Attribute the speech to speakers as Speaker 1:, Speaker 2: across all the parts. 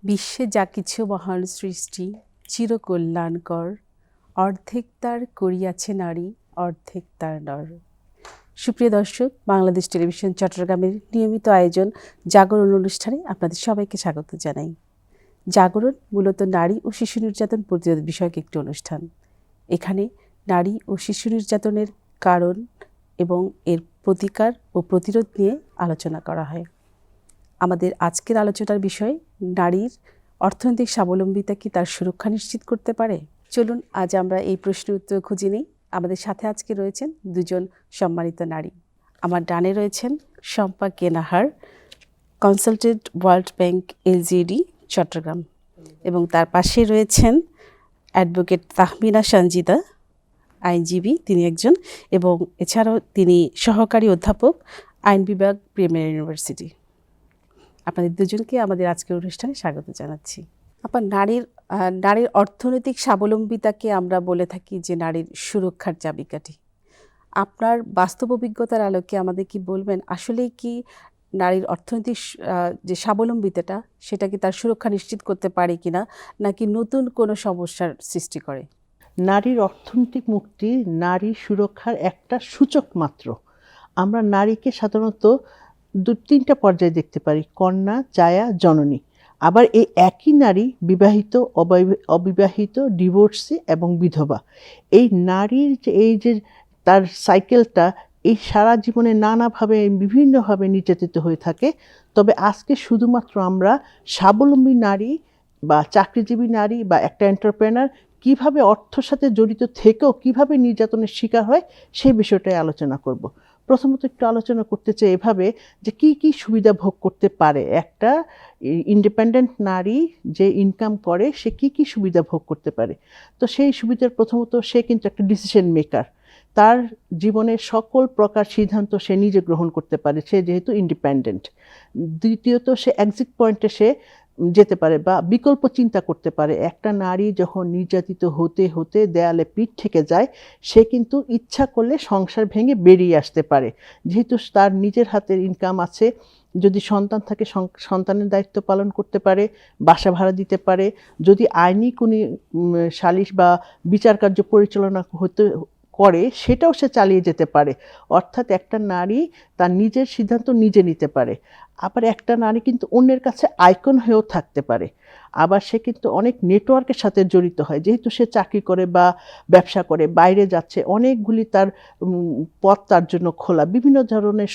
Speaker 1: বিশ্বে যা কিছু মহান সৃষ্টি চিরকল্যাণকর, অর্ধেক তার করিয়াছে নারী, অর্ধেক তার নর। সুপ্রিয় দর্শক, বাংলাদেশ টেলিভিশন চট্টগ্রামের নিয়মিত আয়োজন জাগরণ অনুষ্ঠানে আপনাদের সবাইকে স্বাগত জানাই। জাগরণ মূলত নারী ও শিশু নির্যাতন প্রতিরোধ বিষয়ক একটি অনুষ্ঠান। এখানে নারী ও শিশু নির্যাতনের কারণ এবং এর প্রতিকার ও প্রতিরোধ নিয়ে আলোচনা করা হয়। আমাদের আজকের আলোচনার বিষয়, নারীর অর্থনৈতিক স্বাবলম্বিতা কি তার সুরক্ষা নিশ্চিত করতে পারে? চলুন আজ আমরা এই প্রশ্নের উত্তর খুঁজে নিই। আমাদের সাথে আজকে রয়েছেন দুজন সম্মানিত নারী। আমার ডানে রয়েছেন শম্পা কেনাহার, consultant, World Bank LGD, Chattogram, এবং তার পাশে রয়েছেন অ্যাডভোকেট তাহমিনা সঞ্জিদা, আইনজীবী তিনি একজন, এবং এছাড়াও তিনি সহকারী অধ্যাপক, আইন বিভাগ, প্রিমিয়ার ইউনিভার্সিটি। আপনাদের দুজনকে আমাদের আজকের অনুষ্ঠানে স্বাগত জানাচ্ছি। আপনার নারীর অর্থনৈতিক স্বাবলম্বিতাকে আমরা বলে থাকি যে নারীর সুরক্ষার চাবিকাঠি। আপনার বাস্তব অভিজ্ঞতার আলোকে আমাদের কি বলবেন, আসলেই কি নারীর অর্থনৈতিক যে স্বাবলম্বিতাটা সেটা কি তার সুরক্ষা নিশ্চিত করতে পারে কিনা, নাকি নতুন কোনো সমস্যার সৃষ্টি করে?
Speaker 2: নারীর অর্থনৈতিক মুক্তি নারী সুরক্ষার একটা সূচক মাত্র। আমরা নারীকে সাধারণত তিনটা পর্যায়ে দেখতে পারি: কন্যা, জায়া, জননী। আবার এই একই নারী বিবাহিত, অবিবাহিত, ডিভোর্সি এবং বিধবা। এই নারীর যে তার সাইকেলটা এই সারা জীবনে নানাভাবে বিভিন্নভাবে নির্যাতিত হয়ে থাকে। তবে আজকে শুধুমাত্র আমরা স্বাবলম্বী নারী বা চাকরিজীবী নারী বা একটা এন্টারপ্রেনার কিভাবে অর্থের সাথে জড়িত থেকেও কিভাবে নির্যাতনের শিকার হয় সেই বিষয়টাই আলোচনা করব। প্রথমত একটু আলোচনা করতে চাই এভাবে যে কি কি সুবিধা ভোগ করতে পারে একটা ইন্ডিপেন্ডেন্ট নারী যে ইনকাম করে, সে কি কি সুবিধা ভোগ করতে পারে। তো সেই সুবিধার প্রথমত, সে কিন্তু একটা ডিসিশন মেকার। তার জীবনের সকল প্রকার সিদ্ধান্ত সে নিজে গ্রহণ করতে পারে, সে যেহেতু ইন্ডিপেন্ডেন্ট। দ্বিতীয়ত, সে এক্সিট পয়েন্টে সে যেতে পারে বা বিকল্প চিন্তা করতে পারে। একটা নারী যখন নির্যাতিত হতে হতে দেয়ালে পিঠ ঠেকে যায়, সে কিন্তু ইচ্ছা করলে সংসার ভেঙে বেরিয়ে আসতে পারে, যেহেতু তার নিজের হাতের ইনকাম আছে। যদি সন্তান থাকে, সন্তানের দায়িত্ব পালন করতে পারে, বাসা ভাড়া দিতে পারে। যদি আইনি কোনো সালিশ বা বিচার কার্য পরিচালনা করে, সেটাও সে চালিয়ে যেতে পারে। অর্থাৎ একটা নারী তার নিজের সিদ্ধান্ত নিজে নিতে পারে। আবার একটা নারী কিন্তু অন্যের কাছে আইকন হয়েও থাকতে পারে। আবার সে কিন্তু অনেক নেটওয়ার্কের সাথে জড়িত হয়, যেহেতু সে চাকরি করে বা ব্যবসা করে, বাইরে যাচ্ছে, অনেকগুলি তার পথ তার জন্য খোলা, বিভিন্ন ধরনের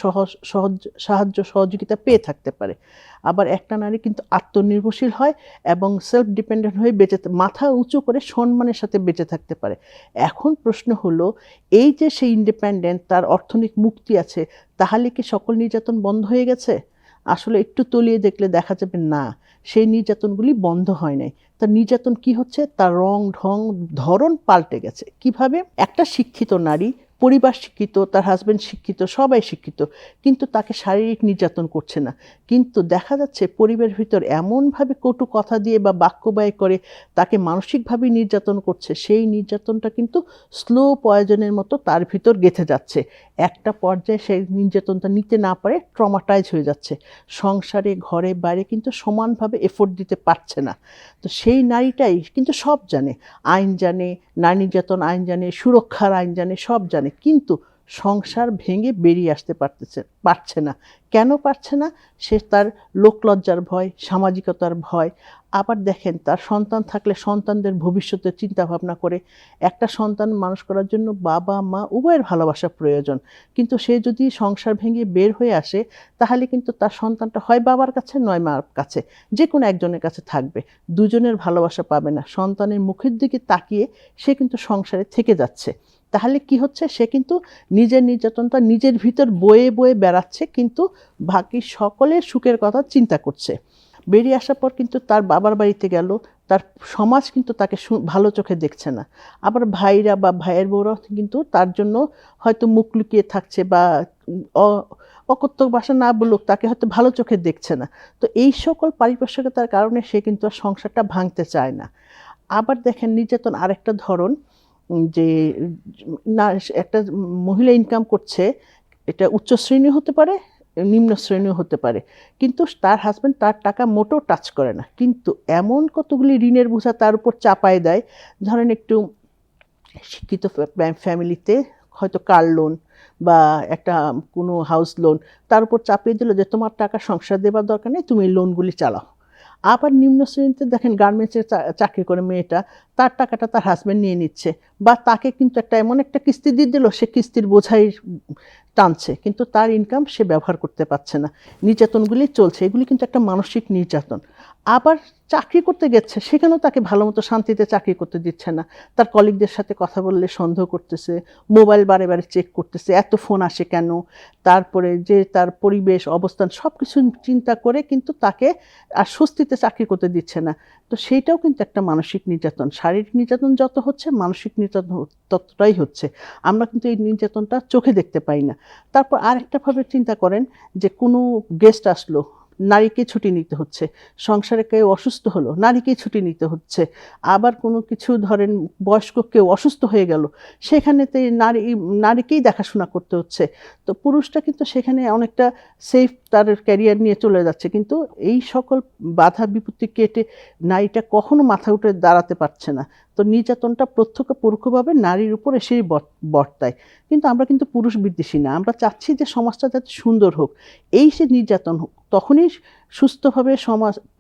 Speaker 2: সাহায্য সহযোগিতা পেয়ে থাকতে পারে। আবার একটা নারী কিন্তু আত্মনির্ভরশীল হয় এবং সেলফ ডিপেন্ডেন্ট হয়ে মাথা উঁচু করে সম্মানের সাথে বেঁচে থাকতে পারে। এখন প্রশ্ন হলো, এই যে সে ইন্ডিপেন্ডেন্ট, তার অর্থনৈতিক মুক্তি আছে, তাহলে কি সকল নির্যাতন বন্ধ হয়ে গেছে? আসলে একটু তলিয়ে দেখলে দেখা যাবে না, সেই নির্যাতনগুলি বন্ধ হয় নাই। তার নির্যাতন কি হচ্ছে, তার ধরন পাল্টে গেছে। কিভাবে? একটা শিক্ষিত নারী, পরিবার শিক্ষিত, তার হাজবেন্ড শিক্ষিত, সবাই শিক্ষিত, কিন্তু তাকে শারীরিক নির্যাতন করছে না। কিন্তু দেখা যাচ্ছে পরিবারের ভিতর এমনভাবে কটু কথা দিয়ে বা বাক্য ব্যয় করে তাকে মানসিকভাবে নির্যাতন করছে, সেই নির্যাতনটা কিন্তু স্লো পয়জনের মতো তার ভিতর গেঁথে যাচ্ছে। একটা পর্যায়ে সেই নির্যাতনটা নিতে না পারে ট্রমাটাইজ হয়ে যাচ্ছে। সংসারে, ঘরে, বাইরে কিন্তু সমানভাবে এফোর্ট দিতে পারছে না। তো সেই নারীটাই কিন্তু সব জানে, আইন জানে, নারী নির্যাতন আইন জানে, সুরক্ষার আইন জানে, সব জানে, কিন্তু সংসার ভেঙে বেরিয়ে আসতে পারছে না। কেন পারছে না? সে তার লোকলজ্জার ভয়, সামাজিকতার ভয়। আবার দেখেন, তার সন্তান থাকলে সন্তানদের ভবিষ্যতের চিন্তা ভাবনা করে। একটা সন্তান মানুষ করার জন্য বাবা মা উভয়ের ভালোবাসা প্রয়োজন, কিন্তু সে যদি সংসার ভেঙে বের হয়ে আসে, তাহলে কিন্তু তার সন্তানটা হয় বাবার কাছে নয় মার কাছে, যে কোনো একজনের কাছে থাকবে, দুজনের ভালোবাসা পাবে না। সন্তানের মুখের দিকে তাকিয়ে সে কিন্তু সংসারে থেকে যাচ্ছে। তাহলে কি হচ্ছে, সে কিন্তু নিজের নির্যাতনটা নিজের ভিতর বয়ে বয়ে বেড়াচ্ছে, কিন্তু বাকি সকলের সুখের কথা চিন্তা করছে। বেরিয়ে আসার পর কিন্তু তার বাবার বাড়িতে গেল, তার সমাজ কিন্তু তাকে ভালো চোখে দেখছে না। আবার ভাইরা বা ভাইয়ের বউরাও কিন্তু তার জন্য হয়তো মুখ লুকিয়ে থাকছে বা অকথ্য ভাষা না বলুক, তাকে হয়তো ভালো চোখে দেখছে না। তো এই সকল পারিপার্শ্বিকতার কারণে সে কিন্তু আর সংসারটা ভাঙতে চায় না। আবার দেখেন, নির্যাতন আরেকটা ধরন, যে না, একটা মহিলা ইনকাম করছে, এটা উচ্চ শ্রেণী হতে পারে, নিম্ন শ্রেণীও হতে পারে, কিন্তু তার হাজব্যান্ড তার টাকা মোটেও টাচ করে না, কিন্তু এমন কতগুলি ঋণের বোঝা তার উপর চাপায় দেয়। ধরেন একটু শিক্ষিত ফ্যামিলিতে হয়তো কার লোন বা একটা কোনো হাউস লোন তার উপর চাপিয়ে দিল যে তোমার টাকা সংসার দেবার দরকার নেই, তুমি এই লোনগুলি চালাও। আবার নিম্ন শ্রেণীতে দেখেন গার্মেন্টসে চাকরি করে মেয়েটা, তার টাকাটা তার হাজব্যান্ড নিয়ে নিচ্ছে, বা তাকে কিন্তু এমন একটা কিস্তি দিয়ে দিল, সে কিস্তির বোঝাই টানছে, কিন্তু তার ইনকাম সে ব্যবহার করতে পারছে না। নির্যাতনগুলি চলছে, এগুলি কিন্তু একটা মানসিক নির্যাতন। আবার চাকরি করতে গেছে, সেখানেও তাকে ভালো মতো শান্তিতে চাকরি করতে দিচ্ছে না, তার কলিগদের সাথে কথা বললে সন্দেহ করতেছে, মোবাইল বারে বারে চেক করতেছে, এত ফোন আসে কেন, তারপরে যে তার পরিবেশ অবস্থান সব কিছু চিন্তা করে কিন্তু তাকে আর স্বস্তিতে চাকরি করতে দিচ্ছে না। তো সেইটাও কিন্তু একটা মানসিক নির্যাতন। শারীরিক নির্যাতন যত হচ্ছে, মানসিক নির্যাতন ততটাই হচ্ছে। আমরা কিন্তু এই নির্যাতনটা চোখে দেখতে পাই না। তারপর আরেকটাভাবে চিন্তা করেন যে কোনো গেস্ট আসলো, নারীকে ছুটি নিতে হচ্ছে, সংসারে কেউ অসুস্থ হলো, নারীকেই ছুটি নিতে হচ্ছে। আবার কোনো কিছু ধরেন বয়স্ক কেউ অসুস্থ হয়ে গেল, সেখানেতে নারীকেই দেখাশোনা করতে হচ্ছে। তো পুরুষটা কিন্তু সেখানে অনেকটা সেফ, তার ক্যারিয়ার নিয়ে চলে যাচ্ছে, কিন্তু এই সকল বাধা বিপত্তি কেটে নারীটা কখনো মাথা উঠে দাঁড়াতে পারছে না। তো নির্যাতনটা প্রত্যক্ষ পরোক্ষভাবে নারীর উপর এসেই বর্তায়। কিন্তু আমরা কিন্তু পুরুষ বিদ্বেষী না, আমরা চাচ্ছি যে সমাজটা যাতে সুন্দর হোক। এই সে নির্যাতন হোক, তখনই সুস্থভাবে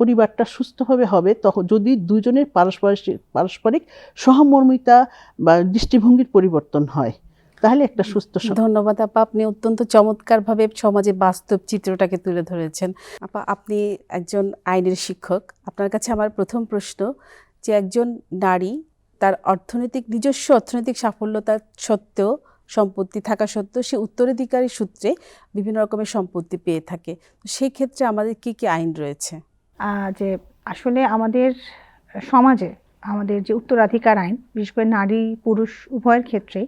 Speaker 2: পরিবারটা সুস্থভাবে হবে, তখন যদি দুজনের পারস্পরিক সহমর্মিতা বা দৃষ্টিভঙ্গির পরিবর্তন হয়, তাহলে একটা সুস্থ
Speaker 1: ধন্যবাদ আপা, আপনি অত্যন্ত চমৎকারভাবে সমাজে বাস্তব চিত্রটাকে তুলে ধরেছেন। আপা, আপনি একজন আইনের শিক্ষক, আপনার কাছে আমার প্রথম প্রশ্ন যে একজন নারী তার নিজস্ব অর্থনৈতিক সাফল্যতা সত্ত্বেও, সম্পত্তি থাকা সত্ত্বেও সে উত্তরাধিকারী সূত্রে বিভিন্ন রকমের সম্পত্তি পেয়ে থাকে, তো সেই ক্ষেত্রে আমাদের কি কি আইন রয়েছে?
Speaker 3: যে আসলে আমাদের সমাজে আমাদের যে উত্তরাধিকার আইন, বিশেষ করে নারী পুরুষ উভয়ের ক্ষেত্রেই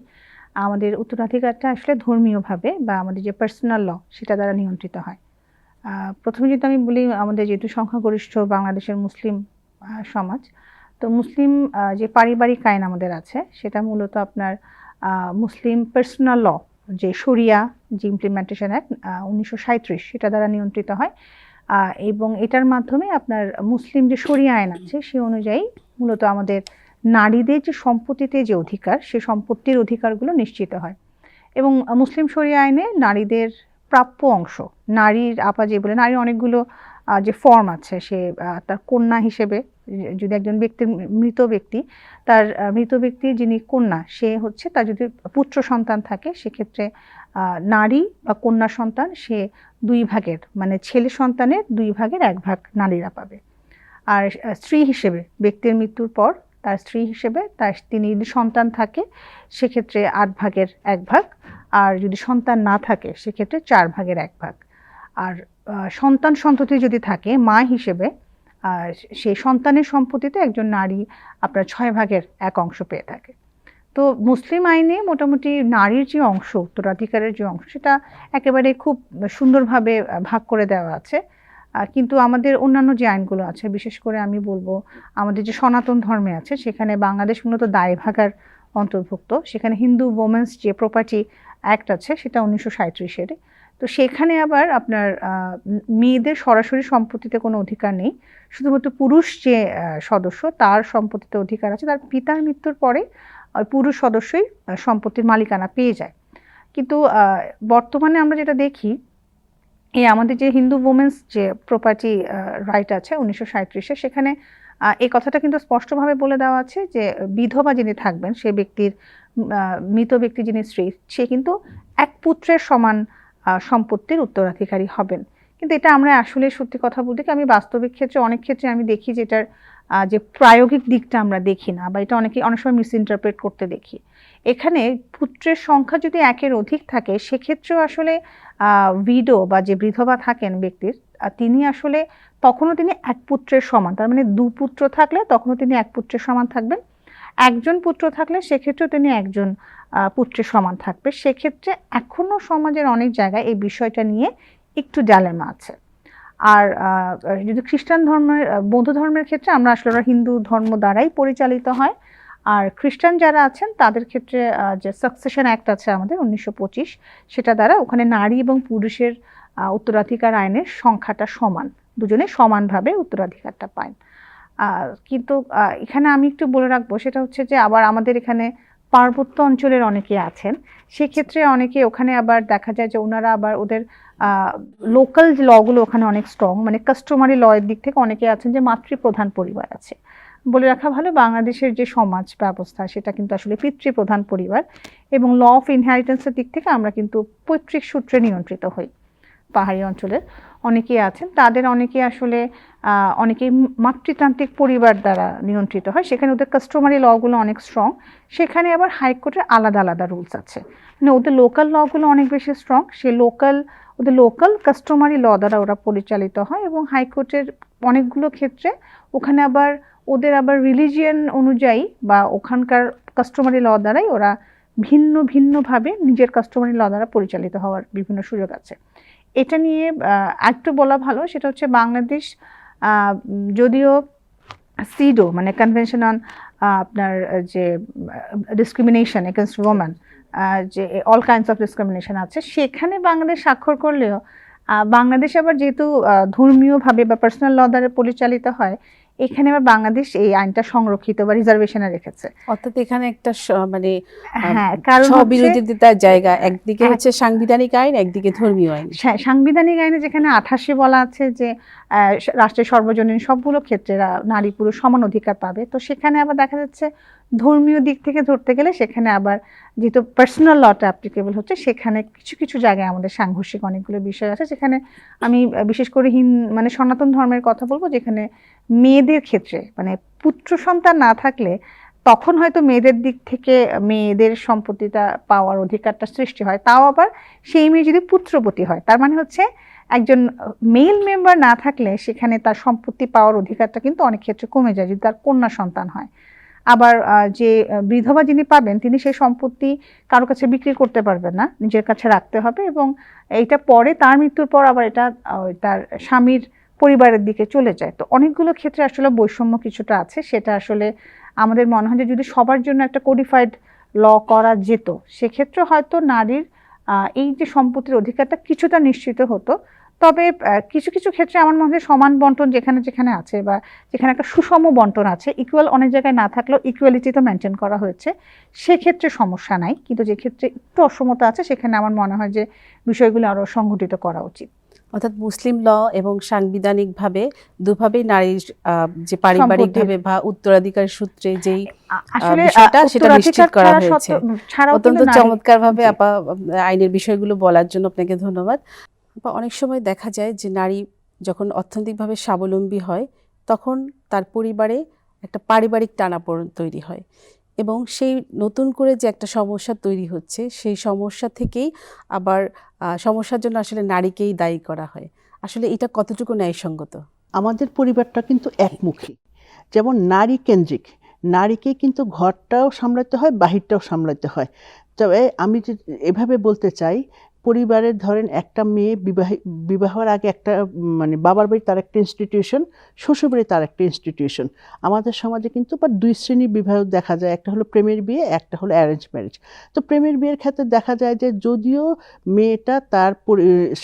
Speaker 3: আমাদের উত্তরাধিকারটা আসলে ধর্মীয়ভাবে বা আমাদের যে পার্সোনাল ল সেটা দ্বারা নিয়ন্ত্রিত হয়। প্রথমে যদি আমি বলি, আমাদের যেহেতু সংখ্যাগরিষ্ঠ বাংলাদেশের মুসলিম সমাজ, তো মুসলিম যে পারিবারিক আইন আমাদের আছে সেটা মূলত আপনার মুসলিম পার্সোনাল ল, যে শরিয়া যে ইমপ্লিমেন্টেশন অ্যাক্ট 1937 সেটা দ্বারা নিয়ন্ত্রিত হয়। এবং এটার মাধ্যমে আপনার মুসলিম যে শরিয়া আইন আছে সে অনুযায়ী মূলত আমাদের নারীদের যে সম্পত্তিতে যে অধিকার, সে সম্পত্তির অধিকারগুলো নিশ্চিত হয়। এবং মুসলিম শরিয়া আইনে নারীদের প্রাপ্য অংশ, নারীর আপা যে বলে, নারীর অনেকগুলো যে ফর্ম আছে, সে তার কন্যা হিসেবে, যদি একজন ব্যক্তির মৃত ব্যক্তি যিনি কন্যা, সে হচ্ছে তার যদি পুত্র সন্তান থাকে সেক্ষেত্রে নারী বা কন্যা সন্তান সে 2 ভাগের, মানে ছেলে সন্তানের 2 ভাগের 1 ভাগ নারীরা পাবে। আর স্ত্রী হিসেবে, ব্যক্তির মৃত্যুর পর তার স্ত্রী হিসেবে তিনি যদি সন্তান থাকে সেক্ষেত্রে 8 ভাগের 1 ভাগ, আর যদি সন্তান না থাকে সেক্ষেত্রে 4 ভাগের 1 ভাগ। আর সন্তান সন্ততি যদি থাকে মা হিসেবে, সেই সন্তানের সম্পত্তিতে একজন নারী আপনার 6 ভাগের 1 অংশ পেয়ে থাকে। তো মুসলিম আইনে মোটামুটি নারীর যে অংশ, উত্তরাধিকারের যে অংশ, সেটা একেবারে খুব সুন্দরভাবে ভাগ করে দেওয়া আছে। কিন্তু আমাদের অন্যান্য যে আইনগুলো আছে, বিশেষ করে আমি বলবো আমাদের যে সনাতন ধর্মে আছে, সেখানে বাংলাদেশ মূলত দায়ভাগার অন্তর্ভুক্ত। সেখানে হিন্দু ওমেন্স যে প্রপার্টি অ্যাক্ট আছে সেটা 1937-এর। তো সেখানে আবার আপনার মেয়েদের সরাসরি সম্পত্তিতে কোনো অধিকার নেই, শুধুমাত্র পুরুষ যে সদস্য তার সম্পত্তিতে অধিকার আছে। তার পিতার মৃত্যুর পরে পুরুষ সদস্যই সম্পত্তির মালিকানা পেয়ে যায়। কিন্তু বর্তমানে আমরা যেটা দেখি, আমাদের যে হিন্দু ওমেন্স যে প্রপার্টি রাইট আছে 1937-এ, সেখানে এই কথাটা কিন্তু স্পষ্টভাবে বলে দেওয়া আছে যে বিধবা যিনি থাকবেন, সে ব্যক্তির মৃত ব্যক্তি যিনি স্ত্রী, সে কিন্তু 1 পুত্রের সমান সম্পত্তির উত্তরাধিকারী হবেন। কিন্তু এটা আমরা আসলে সত্যি কথা বলতে কি, আমি বাস্তবিক ক্ষেত্রে অনেক ক্ষেত্রে আমি দেখি যে এটার যে প্রায়োগিক দিকটা আমরা দেখি না, বা এটা অনেক সময় মিসইন্টারপ্রেট করতে দেখি। এখানে পুত্রের সংখ্যা যদি 1-এর অধিক থাকে সেক্ষেত্রেও আসলে উইডো বা যে বিধবা থাকেন ব্যক্তির, তিনি আসলে তখনও তিনি 1 পুত্রের সমান, তার মানে 2 পুত্র থাকলে তখনও তিনি 1 পুত্রের সমান থাকবেন। 1জন পুত্র থাকলে সেক্ষেত্রেও তিনি 1জন পুত্রের সমান থাকবে। সেক্ষেত্রে এখনো সমাজের অনেক জায়গায় এই বিষয়টা নিয়ে একটু ডালেমা আছে। আর যদি খ্রিস্টান ধর্মের, বৌদ্ধ ধর্মের ক্ষেত্রে আমরা আসলে হিন্দু ধর্ম দ্বারাই পরিচালিত হয়। আর খ্রিস্টান যারা আছেন তাদের ক্ষেত্রে যে সাকসেশন অ্যাক্ট আছে আমাদের 1925, সেটা দ্বারা ওখানে নারী এবং পুরুষের উত্তরাধিকার আইনের সংখ্যাটা সমান, দুজনে সমানভাবে উত্তরাধিকারটা পায়। কিন্তু এখানে আমি একটু বলে রাখবো, সেটা হচ্ছে যে আবার আমাদের এখানে পার্বত্য অঞ্চলের অনেকে আছেন, সেক্ষেত্রে অনেকে ওখানে আবার দেখা যায় যে ওনারা আবার ওদের লোকাল যে লগুলো ওখানে অনেক স্ট্রং, মানে কাস্টমারি ল এর দিক থেকে অনেকে আছেন যে মাতৃপ্রধান পরিবার আছে। বলে রাখা ভালো, বাংলাদেশের যে সমাজ ব্যবস্থা সেটা কিন্তু আসলে পিতৃপ্রধান পরিবার, এবং ল অফ ইনহেরিটেন্সের দিক থেকে আমরা কিন্তু পৈতৃক সূত্রে নিয়ন্ত্রিত হই। পাহাড়ি অঞ্চলের অনেকেই আছেন, তাদের অনেকে আসলে অনেকেই মাতৃতান্ত্রিক পরিবার দ্বারা নিয়ন্ত্রিত হয়, সেখানে ওদের কাস্টমারি লগুলো অনেক স্ট্রং। সেখানে আবার হাইকোর্টের আলাদা আলাদা রুলস আছে, মানে ওদের লোকাল লগুলো অনেক বেশি স্ট্রং, ওদের লোকাল কাস্টমারি ল দ্বারা ওরা পরিচালিত হয়। এবং হাইকোর্টের অনেকগুলো ক্ষেত্রে ওখানে আবার ওদের আবার রিলিজিয়ান অনুযায়ী বা ওখানকার কাস্টমারি ল দ্বারাই ওরা ভিন্ন ভিন্নভাবে নিজের কাস্টমারি ল দ্বারা পরিচালিত হওয়ার বিভিন্ন সুযোগ আছে। এটা নিয়ে একটু বলা ভালো, সেটা হচ্ছে বাংলাদেশ যদিও সিডো মানে কনভেনশন অন আপনার যে ডিসক্রিমিনেশন এগেনস্ট ওমেন, যে অল কাইন্ডস অফ ডিসক্রিমিনেশন আছে, সেখানে বাংলাদেশ স্বাক্ষর করলেও বাংলাদেশ আবার যেহেতু ধর্মীয়ভাবে বা পার্সোনাল ল দ্বারা পরিচালিত হয়, এখানে আবার বাংলাদেশ এই আইনটা সংরক্ষিত বা রিজার্ভেশনে রেখেছে।
Speaker 1: অর্থাৎ এখানে একটা মানে
Speaker 3: হ্যাঁ, কারণ
Speaker 1: স্ববিরোধিতার জায়গা, একদিকে হচ্ছে সাংবিধানিক আইন, একদিকে ধর্মীয় আইন।
Speaker 3: সাংবিধানিক আইনে যেখানে 88 বলা আছে যে রাষ্ট্রের সর্বজনীন সবগুলো ক্ষেত্রে নারী পুরুষ সমান অধিকার পাবে, তো সেখানে আবার দেখা যাচ্ছে ধর্মীয় দিক থেকে ধরতে গেলে সেখানে আবার যেহেতু পার্সোনাল লটা অ্যাপ্লিকেবল হচ্ছে, সেখানে কিছু কিছু জায়গায় আমাদের সাংঘর্ষিক অনেকগুলো বিষয় আছে, যেখানে আমি বিশেষ করে মানে সনাতন ধর্মের কথা বলবো, যেখানে মেয়েদের ক্ষেত্রে মানে পুত্র সন্তান না থাকলে তখন হয়তো মেয়েদের দিক থেকে মেয়েদের সম্পত্তিটা পাওয়ার অধিকারটা সৃষ্টি হয়, তাও আবার সেই মেয়ে যদি পুত্রবতী হয়, তার মানে হচ্ছে একজন মেল মেম্বার না থাকলে সেখানে তার সম্পত্তি পাওয়ার অধিকারটা কিন্তু অনেক ক্ষেত্রে কমে যায় যদি তার কন্যা সন্তান হয়। আবার যে বিধবা যিনি পাবেন তিনি সেই সম্পত্তি কারো কাছে বিক্রি করতে পারবেন না, নিজের কাছে রাখতে হবে, এবং এইটা পরে তার মৃত্যুর পর আবার এটা তার স্বামীর পরিবারের দিকে চলে যায়। তো অনেকগুলো ক্ষেত্রে আসলে বৈষম্য কিছুটা আছে, সেটা আসলে আমাদের মনে হয় যে যদি সবার জন্য একটা কোডিফাইড ল করা যেত, সেক্ষেত্রে হয়তো নারীর এই যে সম্পত্তির অধিকারটা কিছুটা নিশ্চিত হতো। তবে কিছু কিছু ক্ষেত্রে আমার মনে হয় সমান বন্টন যেখানে যেখানে আছে বা যেখানে একটা সুষম বন্টন আছে, ইকুয়াল অনেক জায়গায় না থাকলেও ইকুয়ালিটি তো মেনটেন করা হয়েছে, সেক্ষেত্রে সমস্যা নাই। কিন্তু যে ক্ষেত্রে একটু অসমতা আছে সেখানে আমার মনে হয় যে বিষয়গুলো আরও সংগঠিত করা উচিত।
Speaker 1: অর্থাৎ মুসলিম ল এবং সাংবিধানিকভাবে দুভাবেই নারীর যে পারিবারিকভাবে বা উত্তরাধিকার সূত্রে যেই বিষয়টা সেটা নিশ্চিত করা হয়েছে। অত্যন্ত চমৎকারভাবে আপা আইনের বিষয়গুলো বলার জন্য আপনাকে ধন্যবাদ। অনেক সময় দেখা যায় যে নারী যখন অর্থনৈতিকভাবে স্বাবলম্বী হয় তখন তার পরিবারে একটা পারিবারিক টানাপোড়েন তৈরি হয়, এবং সেই নতুন করে যে একটা সমস্যা তৈরি হচ্ছে সেই সমস্যা থেকেই আবার সমস্যার জন্য আসলে নারীকেই দায়ী করা হয়। আসলে এটা কতটুকু ন্যায়সঙ্গত?
Speaker 2: আমাদের পরিবারটা কিন্তু একমুখী, যেমন নারী কেন্দ্রিক, নারীকে কিন্তু ঘরটাও সামলাতে হয়, বাহিরটাও সামলাতে হয়। তবে আমি এভাবে বলতে চাই, পরিবারের ধরেন একটা মেয়ে বিবাহের আগে একটা মানে বাবার বাড়ি তার একটা ইনস্টিটিউশন, শ্বশুরবাড়ি তার একটা ইনস্টিটিউশন। আমাদের সমাজে কিন্তু বা দুই শ্রেণীর বিবাহ দেখা যায়, একটা হলো প্রেমের বিয়ে, একটা হলো অ্যারেঞ্জ ম্যারেজ। তো প্রেমের বিয়ের ক্ষেত্রে দেখা যায় যে যদিও মেয়েটা তার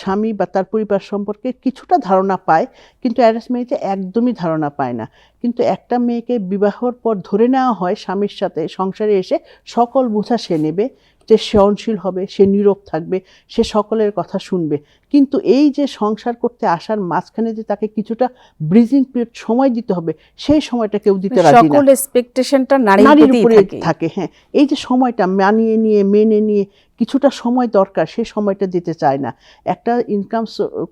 Speaker 2: স্বামী বা তার পরিবার সম্পর্কে কিছুটা ধারণা পায়, কিন্তু অ্যারেঞ্জ ম্যারেজে একদমই ধারণা পায় না। কিন্তু একটা মেয়েকে বিবাহর পর ধরে নেওয়া হয় স্বামীর সাথে সংসারে এসে সকল বোঝা সে নেবে, যে সহনশীল হবে, সে নীরব থাকবে, সে সকলের কথা শুনবে। কিন্তু এই যে সংসার করতে আসার মাঝখানে যে তাকে কিছুটা ব্রিজিং পিরিয়ড সময় দিতে হবে, সেই সময়টা কেউ দিতে রাজি না।
Speaker 1: সকল এক্সপেকটেশনটা নারীর উপরে
Speaker 2: থাকে। হ্যাঁ, এই যে সময়টা মানিয়ে নিয়ে মেনে নিয়ে কিছুটা সময় দরকার, সেই সময়টা দিতে চায় না। একটা ইনকাম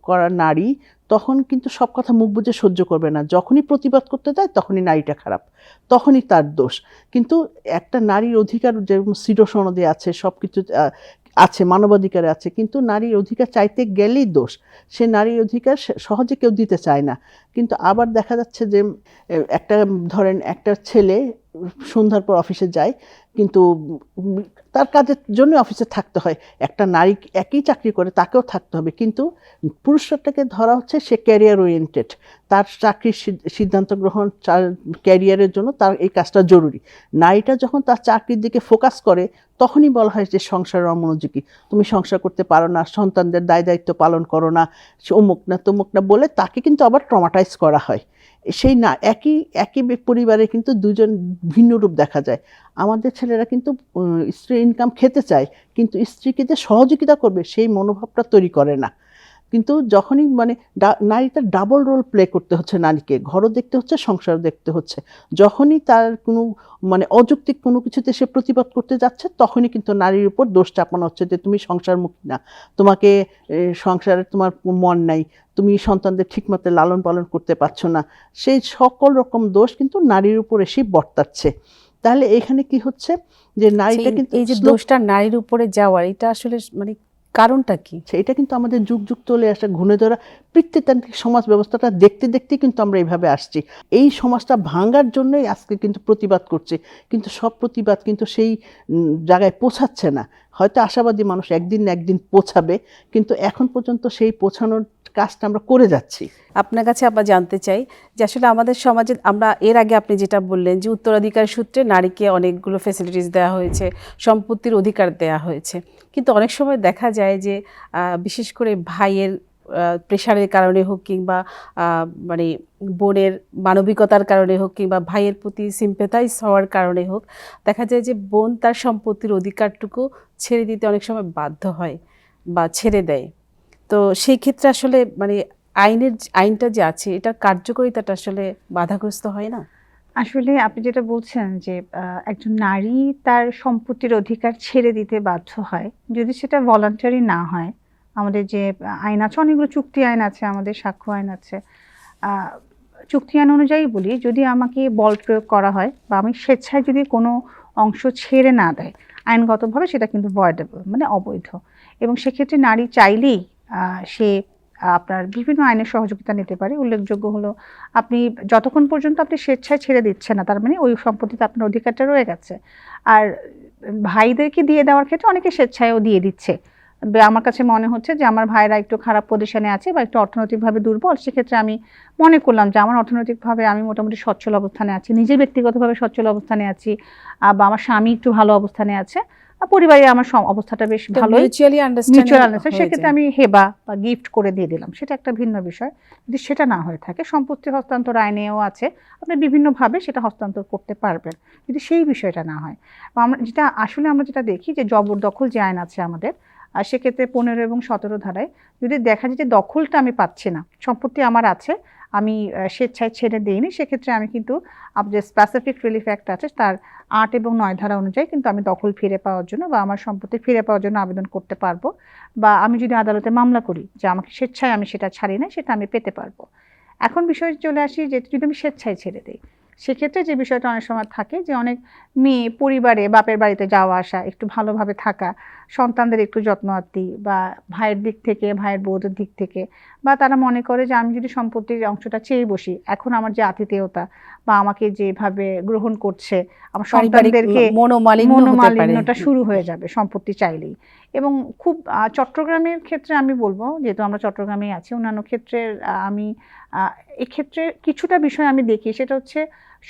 Speaker 2: করা নারী তখন কিন্তু সব কথা মুখ বুজে সহ্য করবে না, যখনই প্রতিবাদ করতে যায় তখনই নারীটা খারাপ, তখনই তার দোষ। কিন্তু একটা নারীর অধিকার যেরকম সিডো সনদে আছে, সব কিছু আছে, মানবাধিকারে আছে, কিন্তু নারীর অধিকার চাইতে গেলেই দোষ। সে নারীর অধিকার সহজে কেউ দিতে চায় না। কিন্তু আবার দেখা যাচ্ছে যে একটা ধরেন একটা ছেলে সন্ধ্যার পর অফিসে যায়, কিন্তু তার কাজের জন্য অফিসে থাকতে হয়। একটা নারী একই চাকরি করে, তাকেও থাকতে হবে, কিন্তু পুরুষটাকে ধরা হচ্ছে সে ক্যারিয়ার ওরিয়েন্টেড, তার চাকরির সিদ্ধান্ত গ্রহণ, ক্যারিয়ারের জন্য তার এই কাজটা জরুরি। নারীটা যখন তার চাকরির দিকে ফোকাস করে তখনই বলা হয় যে সংসারের অমনোযোগী, তুমি সংসার করতে পারো না, সন্তানদের দায় দায়িত্ব পালন করো না, অমুক না তমুক না বলে তাকে কিন্তু আবার ট্রমাটাইজ করা হয়। সেই না একই একই পরিবারে কিন্তু দুজন ভিন্ন রূপ দেখা যায়। আমাদের ছেলেরা কিন্তু স্ত্রীর ইনকাম খেতে চায়, কিন্তু স্ত্রীকে যে সহযোগিতা করবে সেই মনোভাবটা তৈরি করে না। কিন্তু যখনই মানে নারীটা ডাবল রোল প্লে করতে হচ্ছে, নারীকে ঘরও দেখতে হচ্ছে, সংসারও দেখতে হচ্ছে। যখনই তার কোনো মানে অযৌক্তিক কোনো কিছুতে সে প্রতিবাদ করতে যাচ্ছে, তখনই কিন্তু নারীর উপর দোষ চাপানো হচ্ছে যে তুমি সংসারমুখী না, তোমাকে সংসারে তোমার মন নাই, তুমি সন্তানদের ঠিকমতো লালন পালন করতে পারছো না। সেই সকল রকম দোষ কিন্তু নারীর উপর এসেই বর্তাচ্ছে। তাহলে এখানে কি হচ্ছে যে নারীটা কিন্তু
Speaker 1: এই যে দোষটা নারীর উপরে যাওয়ার, এটা আসলে মানে কারণটা কি?
Speaker 2: এটা কিন্তু আমাদের যুগ যুগ চলে আসা ঘুণে ধরা পিতৃতান্ত্রিক সমাজ ব্যবস্থাটা দেখতে দেখতে কিন্তু আমরা এইভাবে আসছি। এই সমাজটা ভাঙার জন্যই আজকে কিন্তু প্রতিবাদ করছে, কিন্তু সব প্রতিবাদ কিন্তু সেই জায়গায় পৌঁছাচ্ছে না। হয়তো আশাবাদী মানুষ একদিন না একদিন পৌঁছাবে, কিন্তু এখন পর্যন্ত সেই পৌঁছানোর কাজটা আমরা করে যাচ্ছি।
Speaker 1: আপনার কাছে আবার জানতে চাই যে আসলে আমাদের সমাজে আমরা এর আগে আপনি যেটা বললেন যে উত্তরাধিকার সূত্রে নারীকে অনেকগুলো ফ্যাসিলিটিস দেওয়া হয়েছে, সম্পত্তির অধিকার দেওয়া হয়েছে, কিন্তু অনেক সময় দেখা যায় যে বিশেষ করে ভাইয়ের প্রেশারের কারণে হোক, কিংবা মানে বোনের মানবিকতার কারণে হোক, কিংবা ভাইয়ের প্রতি সিম্পেথাইজ হওয়ার কারণে হোক, দেখা যায় যে বোন তার সম্পত্তির অধিকারটুকু ছেড়ে দিতে অনেক সময় বাধ্য হয় বা ছেড়ে দেয়। তো সেই ক্ষেত্রে আসলে মানে আইনটা যে আছে, এটার কার্যকারিতাটা আসলে বাধাগ্রস্ত হয় না?
Speaker 3: আসলে আপনি যেটা বলছেন যে একজন নারী তার সম্পত্তির অধিকার ছেড়ে দিতে বাধ্য হয়, যদি সেটা ভলান্টারি না হয়। আমাদের যে আইন আছে, অনেকগুলো চুক্তি আইন আছে, আমাদের সাক্ষ্য আইন আছে। চুক্তি আইন অনুযায়ী বলি, যদি আমাকে বল প্রয়োগ করা হয় বা আমি স্বেচ্ছায় যদি কোনো অংশ ছেড়ে না দেয়, আইনগতভাবে সেটা কিন্তু ভয়েডেবল, মানে অবৈধ। এবং সেক্ষেত্রে নারী চাইলেই সে আপনার বিভিন্ন আইনের সহযোগিতা নিতে পারে। উল্লেখযোগ্য হলো, আপনি যতক্ষণ পর্যন্ত আপনি স্বেচ্ছায় ছেড়ে দিচ্ছেন না, তার মানে ওই সম্পত্তিতে আপনার অধিকারটা রয়ে গেছে। আর ভাইদেরকে দিয়ে দেওয়ার ক্ষেত্রে অনেকে স্বেচ্ছায়ও দিয়ে দিচ্ছে। আমার কাছে মনে হচ্ছে যে আমার ভাইরা একটু খারাপ পজিশনে আছে বা একটু অর্থনৈতিকভাবে দুর্বল, সেক্ষেত্রে আমি মনে করলাম যে আমার অর্থনৈতিকভাবে আমি মোটামুটি সচ্ছল অবস্থানে আছি, নিজের ব্যক্তিগতভাবে সচ্ছল অবস্থানে আছি, বা আমার স্বামী একটু ভালো অবস্থানে আছে, পরিবারে আমার অবস্থাটা বেশ ভালোই, মিউচুয়াল আন্ডারস্ট্যান্ডিং, সেক্ষেত্রে আমি হেবা বা গিফট করে দিয়ে দিলাম, সেটা একটা ভিন্ন বিষয়। যদি সেটা না হয়ে থাকে, সম্পত্তি হস্তান্তর আইনেও আছে, আপনি বিভিন্নভাবে সেটা হস্তান্তর করতে পারবেন, যদি সেই বিষয়টা না হয়। বা আমরা যেটা দেখি যে জবরদখল যে আইন আছে আমাদের, আর সেক্ষেত্রে 15 এবং 17 ধারায় যদি দেখা যায় যে দখলটা আমি পাচ্ছি না, সম্পত্তি আমার আছে, আমি স্বেচ্ছায় ছেড়ে দিইনি, সেক্ষেত্রে আমি কিন্তু যে স্পেসিফিক রিলিফ অ্যাক্ট আছে তার 8 এবং 9 ধারা অনুযায়ী কিন্তু আমি দখল ফিরে পাওয়ার জন্য বা আমার সম্পত্তি ফিরে পাওয়ার জন্য আবেদন করতে পারবো। বা আমি যদি আদালতে মামলা করি যে আমাকে স্বেচ্ছায় আমি সেটা ছাড়ি না, সেটা আমি পেতে পারবো। এখন বিষয় চলে আসি যে যদি আমি স্বেচ্ছায় ছেড়ে দিই, সেক্ষেত্রে যে বিষয়টা অনেক সময় থাকে যে অনেক মেয়ে পরিবারে বাপের বাড়িতে যাওয়া আসা, একটু ভালোভাবে থাকা, সন্তানদের একটু যত্ন আত্তি, বা ভাইয়ের দিক থেকে, ভাইয়ের বউদের দিক থেকে, বা তারা মনে করে যে আমি যদি সম্পত্তির অংশটা চেয়ে বসি, এখন আমার যে আতিথেয়তা বা আমাকে যেভাবে গ্রহণ করছে, আমার সন্তানদেরকে মনোমালিন্যটা শুরু হয়ে যাবে সম্পত্তি চাইলেই। এবং খুব চট্টগ্রামের ক্ষেত্রে আমি বলবো, যেহেতু আমরা চট্টগ্রামেই আছি, অন্যান্য ক্ষেত্রে আমি এক্ষেত্রে কিছুটা বিষয় আমি দেখি, সেটা হচ্ছে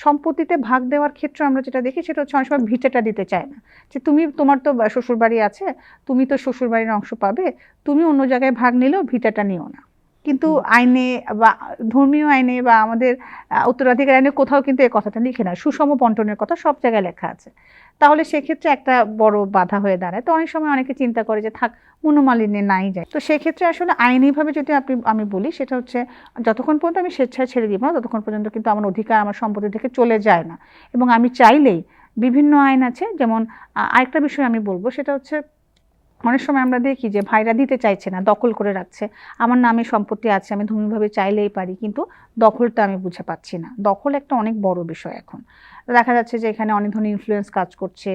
Speaker 3: সম্পত্তিতে ভাগ দেওয়ার ক্ষেত্রে আমরা যেটা দেখি সেটা হচ্ছে অনেক সময় ভিটেটা দিতে চায় না, যে তোমার তো শ্বশুরবাড়ি আছে, তুমি তো শ্বশুরবাড়ির অংশ পাবে, তুমি অন্য জায়গায় ভাগ নিলেও ভিটাটা নিও না। কিন্তু আইনে বা ধর্মীয় আইনে বা আমাদের উত্তরাধিকার আইনে কোথাও কিন্তু এই কথাটা লিখে না, সুষম বন্টনের কথা সব জায়গায় লেখা আছে। তাহলে সেক্ষেত্রে একটা বড় বাধা হয়ে দাঁড়ায়। তো অনেক সময় অনেকে চিন্তা করে যে থাক, মনোমালিন্যে নাই যায়। তো সেক্ষেত্রে আসলে আইনিভাবে যদি আমি বলি, সেটা হচ্ছে যতক্ষণ পর্যন্ত আমি স্বেচ্ছায় ছেড়ে দিব না, ততক্ষণ পর্যন্ত কিন্তু আমার অধিকার আমার সম্পত্তি থেকে চলে যায় না। এবং আমি চাইলেই বিভিন্ন আইন আছে, যেমন আরেকটা বিষয় আমি বলবো, সেটা হচ্ছে অনেক সময় আমরা দেখি যে ভাইরা দিতে চাইছে না, দখল করে রাখছে। আমার নামে সম্পত্তি আছে, আমি ধর্মীয়ভাবে চাইলেই পারি, কিন্তু দখলটা আমি বুঝে পাচ্ছি না। দখল একটা অনেক বড় বিষয় এখন। দেখা যাচ্ছে যে এখানে অনেক ধরনের ইনফ্লুয়েন্স কাজ করছে,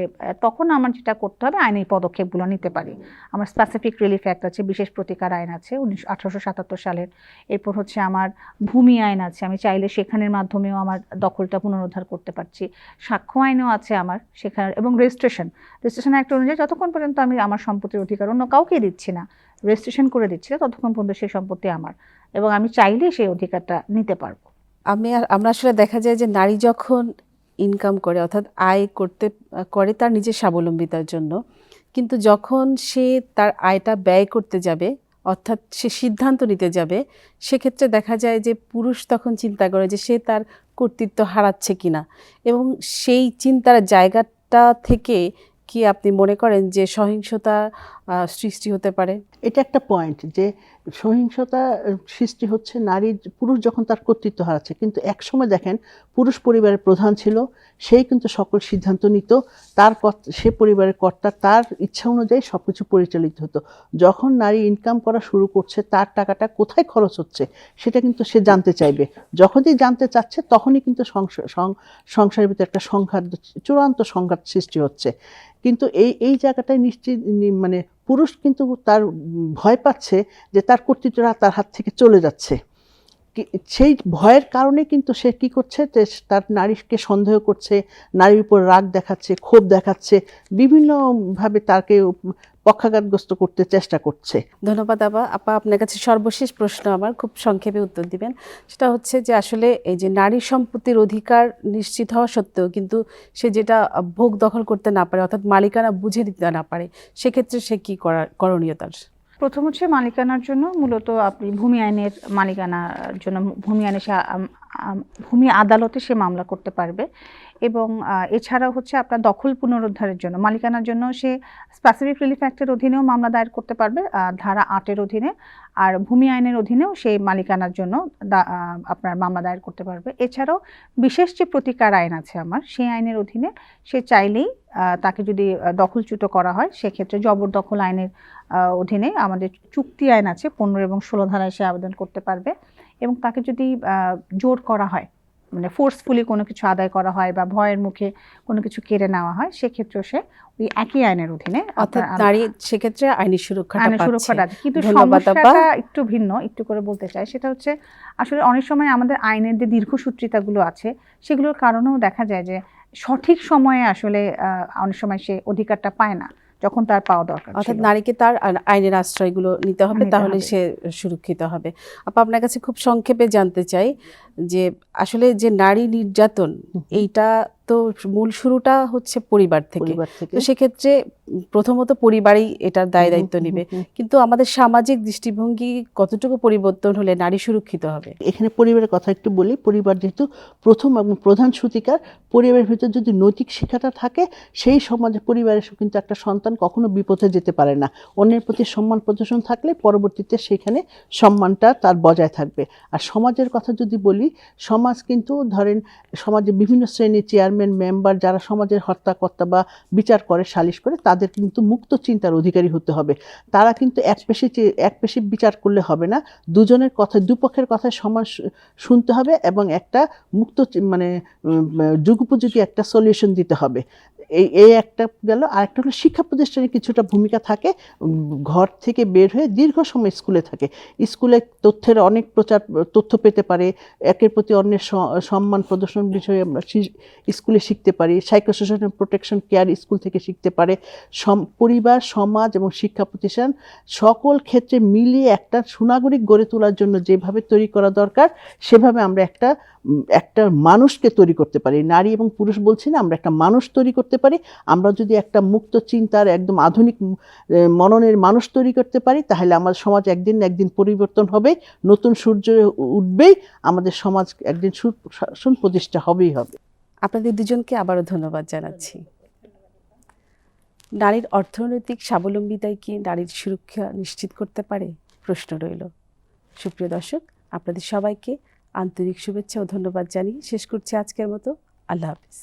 Speaker 3: তখন আমার যেটা করতে হবে আইনি পদক্ষেপগুলো নিতে পারি। আমার স্পেসিফিক রিলিফ অ্যাক্ট আছে, বিশেষ প্রতিকার আইন আছে 1877 সালের। এরপর হচ্ছে আমার ভূমি আইন আছে, আমি চাইলে সেখানের মাধ্যমেও আমার দখলটা পুনরুদ্ধার করতে পারছি। সাক্ষ্য আইনও আছে আমার সেখানে, এবং রেজিস্ট্রেশন অ্যাক্ট অনুযায়ী যতক্ষণ পর্যন্ত আমি আমার সম্পত্তির অধিকার অন্য কাউকে দিচ্ছি না, রেজিস্ট্রেশন করে দিচ্ছি না, ততক্ষণ পর্যন্ত সেই সম্পত্তি আমার, এবং আমি চাইলেই সেই অধিকারটা নিতে পারবো।
Speaker 1: আমরা আসলে দেখা যায় যে নারী যখন ইনকাম করে, অর্থাৎ আয় করে তার নিজের স্বাবলম্বিতার জন্য, কিন্তু যখন সে তার আয়টা ব্যয় করতে যাবে, অর্থাৎ সে সিদ্ধান্ত নিতে যাবে, সেক্ষেত্রে দেখা যায় যে পুরুষ তখন চিন্তা করে যে সে তার কর্তৃত্ব হারাচ্ছে কিনা, এবং সেই চিন্তার জায়গাটা থেকে কি আপনি মনে করেন যে সহিংসতা সৃষ্টি হতে পারে?
Speaker 2: এটা একটা পয়েন্ট যে সহিংসতা সৃষ্টি হচ্ছে পুরুষ যখন তার কর্তৃত্ব হারাচ্ছে। কিন্তু একসময় দেখেন পুরুষ পরিবারের প্রধান ছিল, সেই কিন্তু সকল সিদ্ধান্ত নিত, সে পরিবারের কর্তা, তার ইচ্ছা অনুযায়ী সব কিছু পরিচালিত হতো। যখন নারী ইনকাম করা শুরু করছে, তার টাকাটা কোথায় খরচ হচ্ছে সেটা কিন্তু সে জানতে চাইবে। যখনই জানতে চাচ্ছে তখনই কিন্তু সংসারের ভিতরে একটা চূড়ান্ত সংঘাত সৃষ্টি হচ্ছে। কিন্তু এই জায়গাটায় মানে পুরুষ কিন্তু তার ভয় পাচ্ছে যে তার কর্তৃত্বটা তার হাত থেকে চলে যাচ্ছে। সেই ভয়ের কারণে কিন্তু সে কি করছে, তার নারীকে সন্দেহ করছে, নারীর উপর রাগ দেখাচ্ছে, ক্ষোভ দেখাচ্ছে, বিভিন্নভাবে তাকে পক্ষাঘাতগ্রস্ত করতে চেষ্টা করছে।
Speaker 1: ধন্যবাদ আপা। আপনার কাছে সর্বশেষ প্রশ্ন আমার, খুব সংক্ষেপে উত্তর দিবেন। সেটা হচ্ছে যে আসলে এই যে নারী সম্পত্তির অধিকার নিশ্চিত হওয়া সত্ত্বেও কিন্তু সে যেটা ভোগ দখল করতে না পারে, অর্থাৎ মালিকানা বুঝে দিতে না পারে, সেক্ষেত্রে সে কি করণীয় তার?
Speaker 3: প্রথম হচ্ছে মালিকানার জন্য মূলত আপনি ভূমি আইনের মালিকানার জন্য ভূমি আদালতে সে মামলা করতে পারবে। এবং এছাড়াও হচ্ছে আপনার দখল পুনরুদ্ধারের জন্য, মালিকানার জন্য সে স্পেসিফিক রিলিফ অ্যাক্টের অধীনেও মামলা দায়ের করতে পারবে, ধারা 8-এর অধীনে, আর ভূমি আইনের অধীনেও সেই মালিকানার জন্য আপনার মামলা দায়ের করতে পারবে। এছাড়াও বিশেষ যে প্রতিকার আইন আছে আমার, সেই আইনের অধীনে সে চাইলেই তাকে যদি দখলচ্যুত করা হয়, সেক্ষেত্রে জবরদখল আইনের অধীনে আমাদের চুক্তি আইন আছে 15 এবং 16 ধারায় সে আবেদন করতে পারবে। এবং তাকে যদি জোর করা হয়, মানে ফোর্সফুলি কোনো কিছু আদায় করা হয় বা ভয়ের মুখে কোনো কিছু কেড়ে নেওয়া হয়, সেক্ষেত্রে সে ওই একই আইনের অধীনে,
Speaker 1: অর্থাৎ নারী সেক্ষেত্রে আইনি সুরক্ষাটা পাচ্ছে।
Speaker 3: কিন্তু সমস্যাটা একটু ভিন্ন, একটু করে বলতে চাই। সেটা হচ্ছে আসলে অনেক সময় আমাদের আইনের যে দীর্ঘসূত্রিতাগুলো আছে, সেগুলোর কারণেও দেখা যায় যে সঠিক সময়ে আসলে অনেক সময় সে অধিকারটা পায় না যখন তার পাওয়া দরকার।
Speaker 1: অর্থাৎ নারীকে তার আইনের আশ্রয়গুলো নিতে হবে, তাহলে সে সুরক্ষিত হবে। আপনার কাছে খুব সংক্ষেপে জানতে চাই যে আসলে যে নারী নির্যাতন, এইটা তো মূল শুরুটা হচ্ছে পরিবার থেকে। তো সেক্ষেত্রে প্রথমত পরিবারই এটার দায় দায়িত্ব নেবে, কিন্তু আমাদের সামাজিক দৃষ্টিভঙ্গি কতটুকু পরিবর্তন হলে নারী সুরক্ষিত হবে?
Speaker 2: এখানে পরিবারের কথা একটু বলি। পরিবার যেহেতু প্রথম এবং প্রধান সূতিকার, পরিবারের ভিতর যদি নৈতিক শিক্ষাটা থাকে, সেই সমাজে পরিবারের কিন্তু একটা সন্তান কখনো বিপথে যেতে পারে না। অন্যের প্রতি সম্মান প্রদর্শন থাকলে পরবর্তীতে সেখানে সম্মানটা তার বজায় থাকবে। আর সমাজের কথা যদি বলি, সমাজ কিন্তু ধরেন সমাজে বিভিন্ন শ্রেণীর চেয়ারম্যান, মেম্বার, যারা সমাজের হর্তাকর্তা বা বিচার করে, সালিশ করে, তাদের কিন্তু মুক্ত চিন্তার অধিকারী হতে হবে। তারা কিন্তু এক পেশি বিচার করলে হবে না, দুজনের কথা, দুপক্ষের কথায় সমান শুনতে হবে এবং একটা মুক্ত মানে যুগোপযোগী একটা সলিউশন দিতে হবে। এই একটা গেল। আরেকটা হলো শিক্ষা প্রতিষ্ঠানে কিছুটা ভূমিকা থাকে। ঘর থেকে বের হয়ে দীর্ঘ সময় স্কুলে থাকে, স্কুলে তথ্যের অনেক তথ্য পেতে পারে, একের প্রতি অন্যের সম্মান প্রদর্শন বিষয়ে আমরা স্কুলে শিখতে পারি। সাইকোসোশিয়াল প্রোটেকশন কেয়ার স্কুল থেকে শিখতে পারে। পরিবার, সমাজ এবং শিক্ষা প্রতিষ্ঠান সকল ক্ষেত্রে মিলিয়ে একটা সুনাগরিক গড়ে তোলার জন্য যেভাবে তৈরি করা দরকার, সেভাবে আমরা একটা মানুষকে তৈরি করতে পারি। নারী এবং পুরুষ বলছি না, আমরা একটা মানুষ তৈরি করতে পারি। আমরা যদি একটা মুক্ত চিন্তার, একদম আধুনিক মননের মানুষ তৈরি করতে পারি, তাহলে আমাদের সমাজ একদিন না একদিন পরিবর্তন হবে, নতুন সূর্য উঠবেই, আমাদের সমাজ একদিন সুপ্রতিষ্ঠা হবেই হবে।
Speaker 1: আপনাদের দুজনকে আবারও ধন্যবাদ জানাচ্ছি। নারীর অর্থনৈতিক স্বাবলম্বিতাই কি নারীর সুরক্ষা নিশ্চিত করতে পারে? প্রশ্ন রইল। সুপ্রিয় দর্শক, আপনাদের সবাইকে আন্তরিক শুভেচ্ছা ও ধন্যবাদ জানিয়ে শেষ করছি আজকের মতো। আল্লাহ হাফিজ।